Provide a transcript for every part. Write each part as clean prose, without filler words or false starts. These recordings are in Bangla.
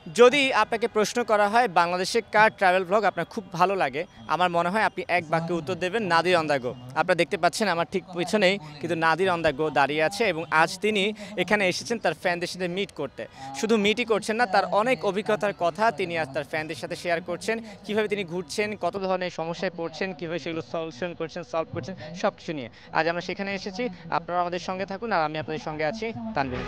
যদি আপনাকে প্রশ্ন করা হয় বাংলাদেশে কার ট্রাভেল ব্লগ আপনার খুব ভালো লাগে, আমার মনে হয় আপনি এক বাক্যে উত্তর দেবেন নাদির অন দ্য গো। আপনারা দেখতে পাচ্ছেন আমার ঠিক পিছনেই কিন্তু নাদির অন দ্য গো দাঁড়িয়ে আছে এবং আজ তিনি এখানে এসেছেন তার ফ্যানদের সাথে মিট করতে। শুধু মিটই করছেন না, তার অনেক অভিজ্ঞতার কথা তিনি আজ তার ফ্যানদের সাথে শেয়ার করছেন। কীভাবে তিনি ঘুরছেন, কত ধরনের সমস্যায় পড়ছেন, কীভাবে সেগুলো সলিউশন করছেন, সলভ করছেন, সব কিছু নিয়ে আজ আমরা সেখানে এসেছি। আপনারা আমাদের সঙ্গে থাকুন আর আমি আপনাদের সঙ্গে আছি, তানভীর।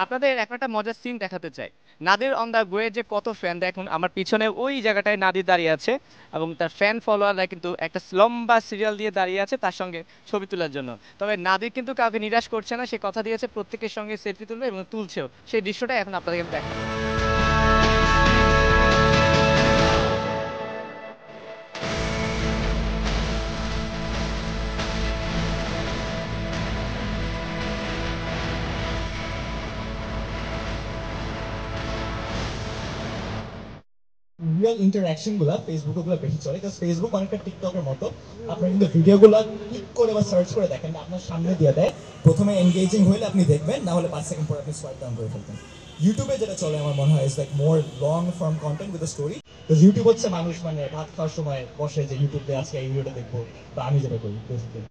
আপনাদের এখন একটা মজার সিন দেখাতে চাই। নাদির অন দ্য গোয়ে যে কত ফ্যান, দেখুন আমার পিছনে ওই জায়গাটায় নাদির দাঁড়িয়ে আছে এবং তার ফ্যান ফলোয়াররা কিন্তু একটা লম্বা সিরিয়াল দিয়ে দাঁড়িয়ে আছে তার সঙ্গে ছবি তোলার জন্য। তবে নাদির কিন্তু কাউকে নিরাশ করছে না, সে কথা দিয়েছে প্রত্যেকের সঙ্গে সেলফি তুলবে এবং তুলছেও। সেই দৃশ্যটা এখন আপনাদেরকে দেখাবো। রিয়েল ইন্টারঅ্যাকশন গুলা ফেসবুকে গুলো বেশি চলে, কারণ ফেসবুক অনেকটা টিকটকের মতো। আপনার কিন্তু ভিডিও গুলো ক্লিক করে বা সার্চ করে দেখেন না, আপনার সামনে দিয়ে দেয়। প্রথমে এনগেজিং হলে আপনি দেখবেন, না হলে 5 সেকেন্ড পর আপনি সোয়াইপ ডাউন করে ফেলবেন। ইউটিউবে যেটা চলে আমার মনে হয় is like more long form content with story. তো ইউটিউব হচ্ছে মানুষ মানে ভাত খাওয়ার সময় বসে যে ইউটিউবে আজকে এই ভিডিওটা দেখবো, বা আমি যেটা করি বেসিক্যালি।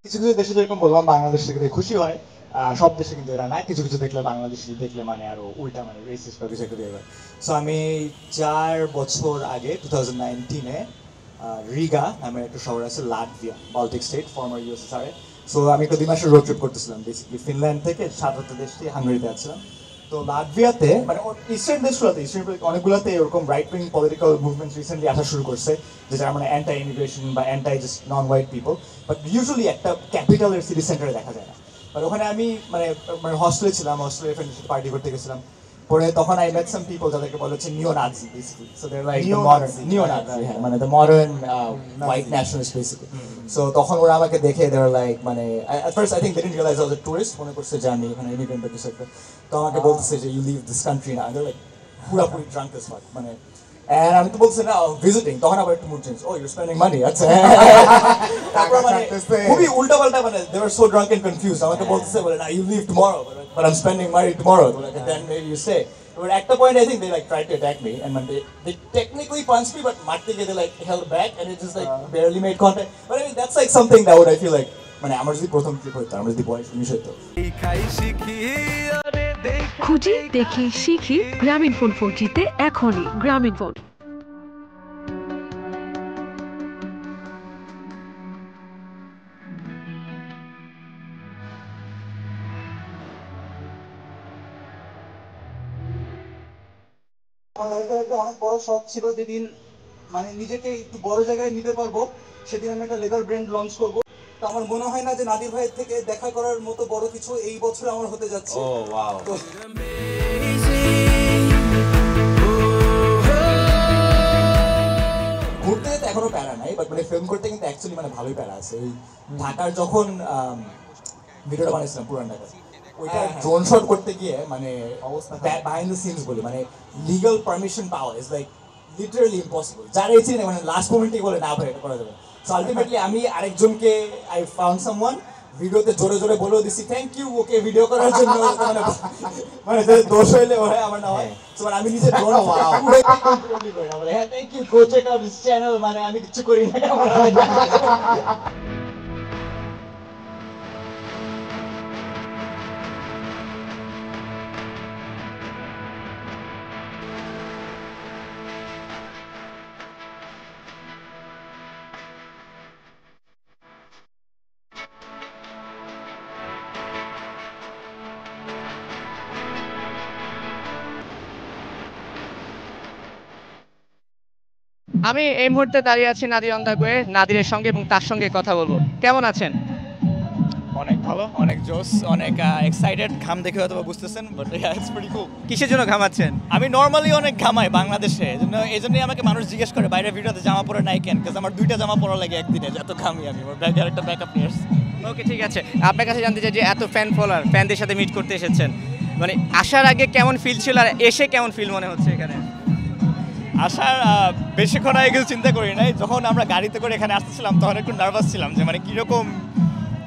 কিছু কিছু দেশে যেরকম বললাম বাংলাদেশ থেকে খুশি হয়, সব দেশে কিন্তু এরা না। কিছু কিছু দেখলে বাংলাদেশি দেখলে মানে আরো উল্টা মানে রেসিস্ট বা কিছু একটা দিয়ে। সো আমি 4 বছর আগে 2019-এ রিগা নামের একটা শহর আছে Latvia, Baltic state, former USSR এ। সো আমি একটা 2 মাসের রোড ট্রিপ করতেছিলাম, বেসিক্যালি ফিনল্যান্ড থেকে 7টা দেশ থেকে হাঙ্গেরিতে আসছিলাম। তো লাটভিয়াতে মানে ইস্টার্ন দেশগুলোতে, ইস্টার্ন অনেকগুলোতে এরকম right wing political movement recently আসা শুরু করছে, যে যারা মানে অ্যান্টাই ইমিগ্রেশন বা anti just non white people. But usually একটা ক্যাপিটালের সিটি সেন্টারে দেখা যায় না। বাট ওখানে আমি মানে মানে হস্টেলে ছিলাম, হস্টেলের ফ্রেন্ডের সাথে পার্টি করতে গেছিলাম। পরে তখন আই মেট সাম পিপল যাদেরকে বলা হচ্ছে neo Nazi basically. So they like the modern neo Nazi, হ্যাঁ মানে the modern white nationalist basically. So তখন ওরা আমাকে দেখে দে ওয়ার লাইক মানে at first I think they didn't realise I was a tourist, মনে করছে যে আমি এখানে ইমিগ্রেন্ট বা কিছু একটা। তো আমাকে বলতেছে যে ইউ লিভ দিস কান্ট্রি না, দে লাইক পুরাপুরি ড্রাঙ্ক এজ ফাক মানে। And আমি তো বলছি না ভিজিটিং, তখন আবার একটু মুড চেঞ্জ, ও ইউ স্পেন্ডিং মানি, আচ্ছা। তারপর মানে খুবই উল্টা পাল্টা মানে they were so drunk and confused. আমাকে বলতেছে বলে না you leave tomorrow, but I am spending money tomorrow, then maybe you stay. But at the point, I think they like tried to attack me, and when they technically punched me, but marked they like held back, and it just like barely made contact. But I mean, that's like something that would I feel like মানে আমার যদি প্রথম ট্রিপ হইতো, আমার যদি বয়স 19 হইতো। খুঁজি দেখি শিখি গ্রামীণ ফোন 4G-তে এখনই গ্রামীণ ফোন। আমার লাইফের একটা অনেক বড় শখ ছিল, যেদিন মানে নিজেকে একটু বড় জায়গায় নিতে পারবো সেদিন আমি একটা লেদার ব্র্যান্ড লঞ্চ করবো। তো আমার মনে হয় না যে নাদির ভাইয়ের থেকে দেখা করার মতো বড় কিছু এই বছর আমার হতে যাচ্ছে। তো ঘুরতে যেতে এখনো প্যারা নাই, বাট মানে ফিল্ম করতে কিন্তু অ্যাকচুয়ালি মানে ভালোই প্যারা আছে। এই ঢাকার যখন ভিডিওটা বানিয়েছিলাম পুরান ঢাকা, ওইটা ড্রোন শট করতে গিয়ে মানে অবস্থা বিহাইন্ড দ্য সিনস বলি মানে লিগ্যাল পারমিশন পাওয়া ইজ লাইক লিটারালি ইম্পসিবল। যারা এই চিনে মানে লাস্ট মোমেন্টেই বলে না ভাই এটা করা যাবে। সো আলটিমেটলি আমি আরেকজনকে আই ফাউন্ড সামওয়ান, ভিডিওতে জোরে জোরে বলেও দিছি থ্যাংক ইউ ওকে ভিডিও করার জন্য, মানে মানে দোষ হইলে হয় আমার না হয়। সো মানে আমি নিজে ড্রোন পুরোই কন্ট্রোল করি না, বলে হ্যাঁ thank you go check out this channel, মানে আমি কিছু করি না। আমি এই মুহূর্তে দাঁড়িয়ে আছি নাদির অন দ্য গোয়ে, নাদিরের সঙ্গে এবং তার সঙ্গে কথা বলবো। কেমন আছেন? অনেক ভালো, অনেক জোস, অনেক এক্সাইটেড। ঘাম দেখে হয়তো বুঝতেছেন, বাট ইটস প্রিটি কুল। কিসের জন্য ঘামাচ্ছেন? আমি নর্মালি অনেক ঘামাই বাংলাদেশে, এই জন্যই আমাকে মানুষ জিজ্ঞেস করে বাইরে ভিডিওতে জামা পরে নাই কেন, বিকজ আমার 2টা জামা পরা লাগে একদিনে, এত ঘামি আমি। ওর ব্যাগের একটা ব্যাকআপ নিয়ে আসছি। ওকে ঠিক আছে, আপনার কাছে জানতে চাই যে এত ফ্যান ফলোয়ার, ফ্যানদের সাথে মিট করতে এসেছেন, মানে আসার আগে কেমন ফিল ছিল আর এসে কেমন ফিল মনে হচ্ছে এখানে? আসার বেশিক্ষণ আগে কিছু চিন্তা করি নাই, যখন আমরা গাড়িতে করে এখানে আসতেছিলাম তখন একটু নার্ভাস ছিলাম যে মানে কীরকম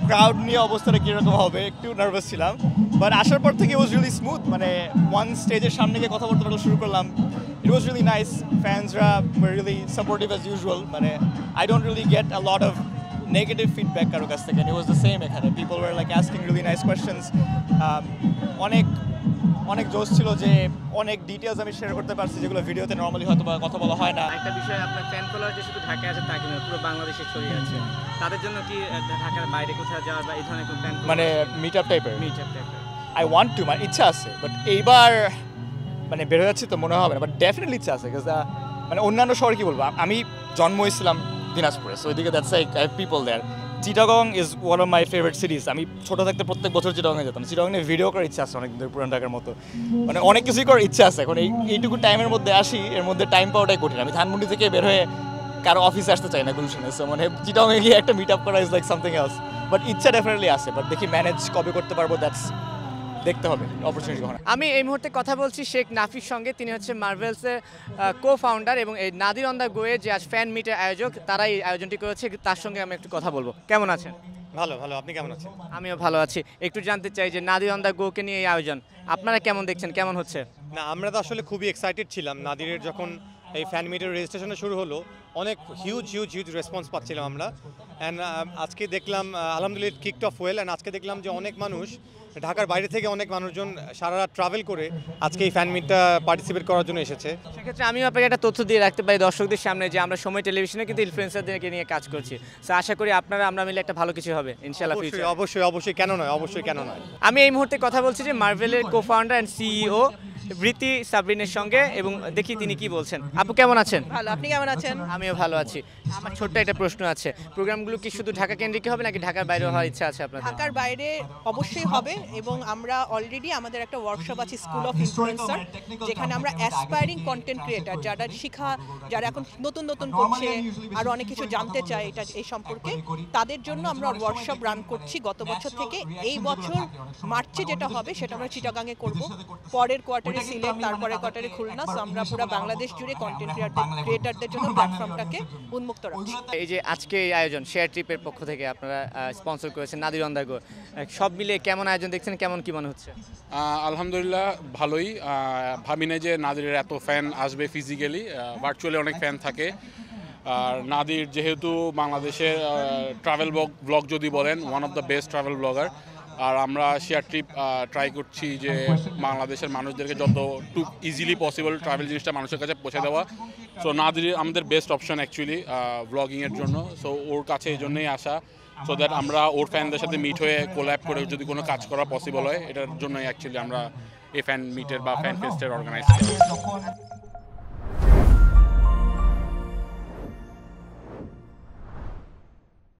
ক্রাউড নিয়ে অবস্থাটা কীরকম হবে, একটু নার্ভাস ছিলাম। বাট আসার পর থেকে ওয়াজ রিয়েলি স্মুথ, মানে ওয়ান স্টেজের সামনে গিয়ে কথা বলতে শুরু করলাম, ইট ওয়াজ রিয়েলি নাইস। ফ্যান্সরা রিয়েলি সাপোর্টিভ অ্যাজ ইউজুয়াল, মানে I don't really get a lot of negative feedback কারো কাছ থেকে। ইট ওয়াজ দ্য সেম এখানে, people were like asking really nice questions. অনেক অনেক জোশ ছিল যে অনেক ডিটেলস আমি শেয়ার করতে পারছি যেগুলো ভিডিওতে নর্মালি হয়তো বা কথা বলা হয় না। একটা বিষয়, আপনার ফ্যান ফলোয়ার যে শুধু ঢাকায় আছে তা কিন্তু পুরো বাংলাদেশে ছড়িয়ে আছে, তাদের জন্য কি ঢাকার বাইরে কোথাও যাওয়ার বা এই ধরনের কোনো প্ল্যান মানে মিট আপ টাইপের মিট আপ টাইপের? আই ওয়ান্ট টু, মানে ইচ্ছা আছে, বাট এইবার মানে বের হয়ে যাচ্ছি তো মনে হবে না, বাট ডেফিনেটলি ইচ্ছা আছে। বিকজ মানে অন্যান্য শহরে কি বলবো, আমি জন্ম হয়েছিলাম দিনাজপুরে, সো ওইদিকে that's like I have people there. Chittagong is one of my favourite series. আমি ছোটো থাকতে প্রত্যেক বছর চিটাগংয়ে যেতাম। চিটাগংয়ে ভিডিও করার ইচ্ছা আছে অনেক পুরান ঢাকার মতো, মানে অনেক কিছুই করার ইচ্ছা আছে। এখন এইটুকু টাইমের মধ্যে আসি, এর মধ্যে টাইম পাওয়াটাই কঠিন। আমি ধানমন্ডি থেকে বের হয়ে কারো অফিসে আসতে চাই না গুলশানে, সো মানে চিটাগংয়ে গিয়ে একটা মিট আপ করা is like something else. But ইচ্ছা ডেফিনেটলি আছে, বাট দেখি ম্যানেজ কবে করতে পারবো, দ্যাটস দেখতে হবে অপরচুনিটি কখন। আমি এই মুহূর্তে কথা বলছি শেখ নাফির সঙ্গে। তিনি হচ্ছে মার্ভেলসের কো ফাউন্ডার এবং এই নাদির অন দ্য গোয়ে যে আজ ফ্যান মিটের আয়োজক, তারাই এই আয়োজনটি করেছে। তার সঙ্গে আমি একটু কথা বলবো। কেমন আছেন? ভালো ভালো, আপনি কেমন আছেন? আমিও ভালো আছি। একটু জানতে চাই যে নাদির অন দ্য গোকে নিয়ে এই আয়োজন আপনারা কেমন দেখছেন, কেমন হচ্ছে? না, আমরা তো আসলে খুবই এক্সাইটেড ছিলাম। নাদিরের যখন এই ফ্যান মিটের রেজিস্ট্রেশন শুরু হলো, অনেক হিউজ রেসপন্স পাচ্ছিলাম আমরা। অ্যান্ড আজকে দেখলাম আলহামদুলিল্লাহ কিকড অফ ওয়েল। অ্যান্ড আজকে দেখলাম যে অনেক মানুষ, ঢাকার বাইরে থেকে অনেক মানুষজন সারা রাত ট্রাভেল করে আজকে এই ফ্যান মিটটা পার্টিসিপেট করার জন্য এসেছে। সেক্ষেত্রে আমিও আপনাকে একটা তথ্য দিয়ে রাখতে পারি দর্শকদের সামনে যে আমরা সময় টেলিভিশনে কিন্তু ইনফ্লুয়েন্সারদেরকে নিয়ে কাজ করছি। সো আশা করি আমরা মিলে একটা ভালো কিছু হবে ইনশাআল্লাহ ফিউচারে। অবশ্যই কেন নয়, অবশ্যই কেন নয়। আমি এই মুহূর্তে কথা বলছি যে মার্ভেলের কো ফাউন্ডার অ্যান্ড সিইও বৃতি সাবরিনের সঙ্গে, এবং দেখি তিনি কি বলছেন। আপু কেমন আছেন? ভালো, আপনি কেমন আছেন? আমিও ভালো আছি। আমার ছোট্ট একটা প্রশ্ন আছে, প্রোগ্রামগুলো কি শুধু ঢাকা কেন্দ্রিক হবে নাকি ঢাকার বাইরে হওয়ার ইচ্ছা আছে আপনাদের? ঢাকার বাইরে অবশ্যই হবে, এবং আমরা অলরেডি আমাদের একটা ওয়ার্কশপ আছে স্কুল অফ ইনফ্লুয়েন্সার, যেখানে আমরা অ্যাসপায়ারিং কন্টেন্ট ক্রিয়েটার যারা এখন নতুন করছে, আরও অনেক কিছু জানতে চায় এই সম্পর্কে, তাদের জন্য আমরা ওয়ার্কশপ রান করছি গত বছর থেকে। এই বছর মার্চে যেটা হবে সেটা আমরা চিটাগাংয়ে করব, পরের কোয়ার্টারে সিলেট, তারপরে কোয়ার্টারে খুলনা। সো আমরা পুরো বাংলাদেশ জুড়ে কন্টেন্ট ক্রিয়েটারদের জন্য প্ল্যাটফর্মটাকে উন্মুক্ত রাখছি। এই যে আজকে এই আয়োজন শেয়ার ট্রিপের পক্ষ থেকে আপনারা স্পন্সর করেছেন নাদির অন দ্য গো, সব মিলিয়ে কেমন আয়োজন দেখছেন, কেমন কি মনে হচ্ছে? আলহামদুলিল্লাহ ভালোই। ভাবি না যে নাদিরের এত ফ্যান আসবে ফিজিক্যালি, ভার্চুয়ালি অনেক ফ্যান থাকে। আর নাদির যেহেতু বাংলাদেশের ট্রাভেল ব্লগ যদি বলেন, one of the best travel blogger. আর আমরা শেয়ার ট্রিপ ট্রাই করছি যে বাংলাদেশের মানুষদেরকে যতটুকু ইজিলি পসিবল ট্রাভেল জিনিসটা মানুষের কাছে পৌঁছে দেওয়া। সো নাদির আমাদের বেস্ট অপশন অ্যাকচুয়ালি ব্লগিংয়ের জন্য। সো ওর কাছে এই জন্যই আসা, সো দ্যাট আমরা ওর ফ্যানদের সাথে মিট হয়ে কোল্যাব করে যদি কোনো কাজ করা পসিবল হয়, এটার জন্যই অ্যাকচুয়ালি আমরা এই ফ্যান মিটের বা ফ্যান ফেস্টের অর্গানাইজ করি।